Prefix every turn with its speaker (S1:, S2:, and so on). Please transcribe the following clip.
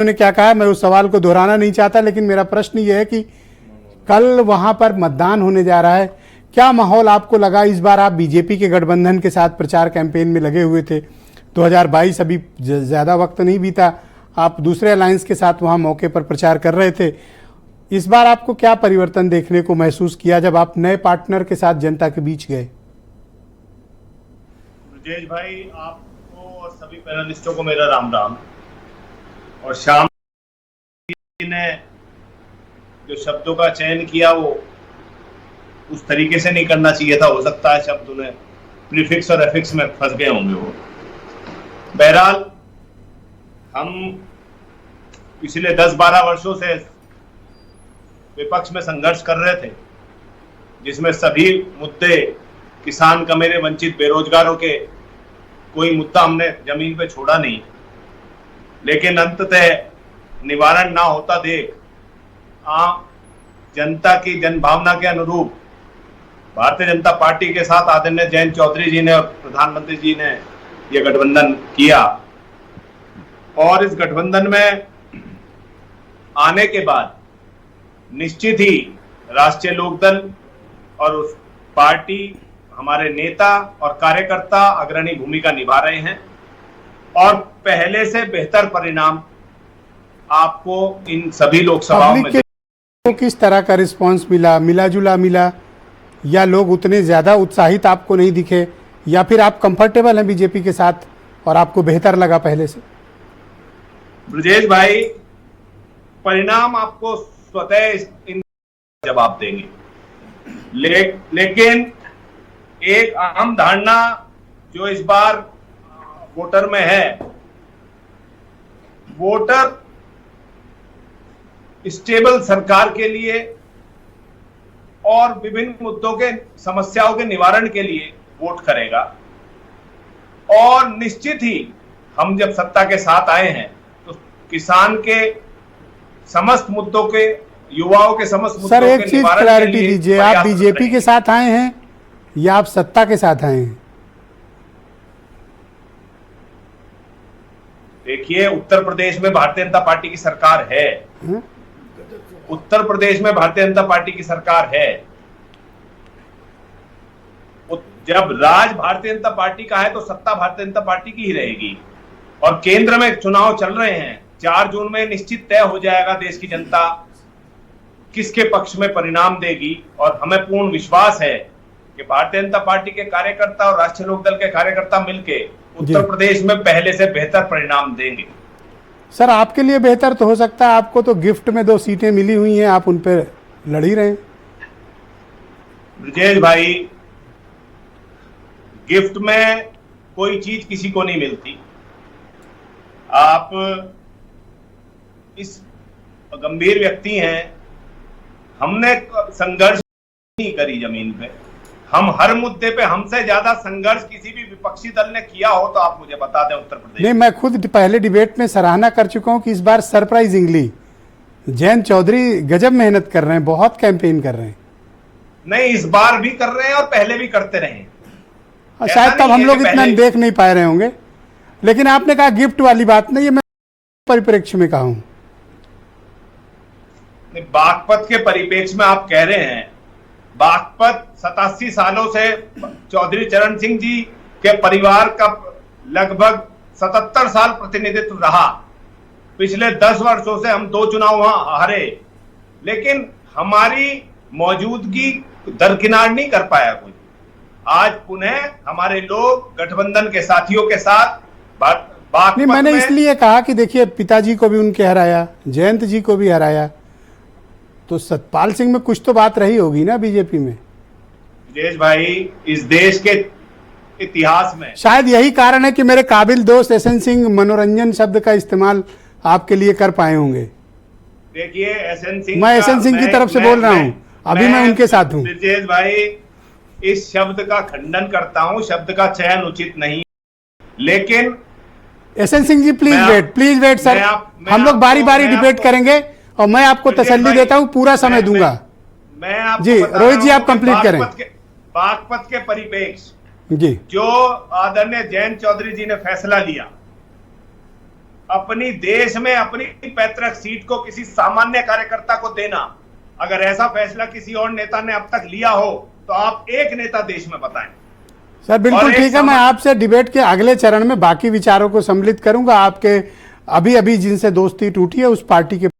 S1: ने क्या कहा, मैं उस सवाल को दोहराना नहीं चाहता, लेकिन मेरा प्रश्न ये है कि कल वहां पर मतदान होने जा रहा है, क्या माहौल आपको लगा? इस बार आप बीजेपी के गठबंधन के साथ प्रचार कैंपेन में लगे हुए थे। 2022 अभी ज़्यादा वक्त नहीं बीता, आप दूसरे अलायंस के साथ वहां मौके पर प्रचार कर रहे थे। इस बार आपको क्या परिवर्तन देखने को महसूस किया जब आप नए पार्टनर के साथ जनता के बीच गए?
S2: ब्रजेश भाई, आपको और सभी पैनलिस्टों को मेरा राम राम। और श्याम ने जो शब्दों का चयन किया वो उस तरीके से नहीं करना चाहिए था। हो सकता है शब्द उन्हें प्रीफिक्स और एफिक्स में फंस गए होंगे वो। बहरहाल, हम पिछले 10-12 वर्षों से विपक्ष में संघर्ष कर रहे थे, जिसमें सभी मुद्दे, किसान, कमेरे, वंचित, बेरोजगारों के कोई मुद्दा हमने जमीन पे छोड़ा नहीं। लेकिन अंततः निवारण ना होता देख जनता की जनभावना के अनुरूप भारतीय जनता पार्टी के साथ आदरणीय जयंत चौधरी जी ने और प्रधानमंत्री जी ने यह गठबंधन किया। और इस गठबंधन में आने के बाद निश्चित ही राष्ट्रीय लोकदल और उस पार्टी, हमारे नेता और कार्यकर्ता अग्रणी भूमिका निभा रहे हैं और पहले से बेहतर परिणाम आपको इन सभी लोकसभाओं में
S1: तो किस तरह का रिस्पांस मिला? मिला जुला मिला, या लोग उतने ज्यादा उत्साहित आपको नहीं दिखे, या फिर आप कंफर्टेबल हैं बीजेपी के साथ और आपको बेहतर लगा पहले से?
S2: ब्रजेश भाई, परिणाम आपको स्वतः इन जवाब देंगे। लेकिन एक अहम धारणा जो इस बार वोटर में है, वोटर स्टेबल सरकार के लिए और विभिन्न मुद्दों के, समस्याओं के निवारण के लिए वोट करेगा। और निश्चित ही हम जब सत्ता के साथ आए हैं तो किसान के समस्त मुद्दों के, युवाओं के समस्त मुद्दों
S1: सर, एक
S2: के
S1: चीज क्लैरिटी दीजिए, आप बीजेपी के साथ आए हैं या आप सत्ता के साथ आए हैं?
S2: देखिए, उत्तर प्रदेश में भारतीय जनता पार्टी की सरकार है। उत्तर प्रदेश में भारतीय जनता पार्टी की सरकार है। जब राज भारतीय जनता पार्टी का है तो सत्ता भारतीय जनता पार्टी की ही रहेगी। और केंद्र में चुनाव चल रहे हैं। 4 जून में निश्चित तय हो जाएगा देश की जनता किसके पक्ष में परिणाम देगी। और हमें पूर्ण विश्वास है कि भारतीय जनता पार्टी के कार्यकर्ता और राष्ट्रीय लोकदल के कार्यकर्ता मिलके उत्तर प्रदेश में पहले से बेहतर परिणाम देंगे।
S1: सर, आपके लिए बेहतर तो हो सकता है, आपको तो गिफ्ट में 2 सीटें मिली हुई हैं, आप उन पर लड़ ही रहे हैं।
S2: ब्रजेश भाई, गिफ्ट में कोई चीज किसी को नहीं मिलती। आप इस गंभीर व्यक्ति हैं। हमने संघर्ष नहीं करी जमीन पे। हम हर मुद्दे पे हमसे ज्यादा संघर्ष किसी भी विपक्षी दल ने किया हो तो आप मुझे बता दें उत्तर प्रदेश।
S1: नहीं, मैं खुद पहले डिबेट में सराहना कर चुका हूं कि इस बार सरप्राइजिंगली जयंत चौधरी गजब मेहनत कर रहे हैं, बहुत कैंपेन कर रहे हैं।
S2: नहीं, इस बार भी कर रहे हैं और पहले भी करते रहे हैं।
S1: शायद तब हम लोग इतना देख नहीं पाए रहे होंगे। लेकिन आपने कहा गिफ्ट वाली बात नहीं, ये मैं परिप्रेक्ष्य में कहा हूं।
S2: बागपत के परिप्रेक्ष्य में आप कह रहे हैं। बागपत 87 सालों से चौधरी चरण सिंह जी के परिवार का लगभग 77 साल प्रतिनिधित्व रहा। पिछले 10 वर्षों से हम 2 चुनाव वहां हारे, लेकिन हमारी मौजूदगी दरकिनार नहीं कर पाया कोई। आज पुनः हमारे लोग गठबंधन के साथियों के साथ
S1: नहीं, मैंने इसलिए कहा कि देखिए, पिताजी को भी उनके हराया, जयंत जी को भी हराया, तो सतपाल सिंह में कुछ तो बात रही होगी ना बीजेपी में।
S2: विजेश भाई, इस देश के इतिहास में
S1: शायद यही कारण है कि मेरे काबिल दोस्त एसएन सिंह मनोरंजन शब्द का इस्तेमाल आपके लिए कर पाए होंगे।
S2: देखिए, एसएन सिंह,
S1: मैं एसएन सिंह की तरफ से बोल रहा हूं, अभी मैं उनके साथ हूं।
S2: विजेश भाई, इस शब्द का खंडन करता हूं, शब्द का चयन उचित नहीं। लेकिन
S1: S N Singh ji, please wait sir, हम लोग बारी बारी डिबेट करेंगे और मैं आपको तसल्ली देता हूं, पूरा समय दूंगा।
S2: मैं आपको
S1: जी, रोहित जी, आप कंप्लीट करें।
S2: बागपत के परिप्रेक्ष्य
S1: जी,
S2: जो आदरणीय जयंत चौधरी जी ने फैसला लिया, अपनी देश में अपनी पैतृक सीट को किसी सामान्य कार्यकर्ता को देना, अगर ऐसा फैसला किसी और नेता ने अब तक लिया हो तो आप एक नेता देश में बताएं।
S1: सर बिल्कुल ठीक है, मैं आपसे डिबेट के अगले चरण में बाकी विचारों को सम्मिलित करूंगा। आपके अभी अभी जिनसे दोस्ती टूटी है उस पार्टी के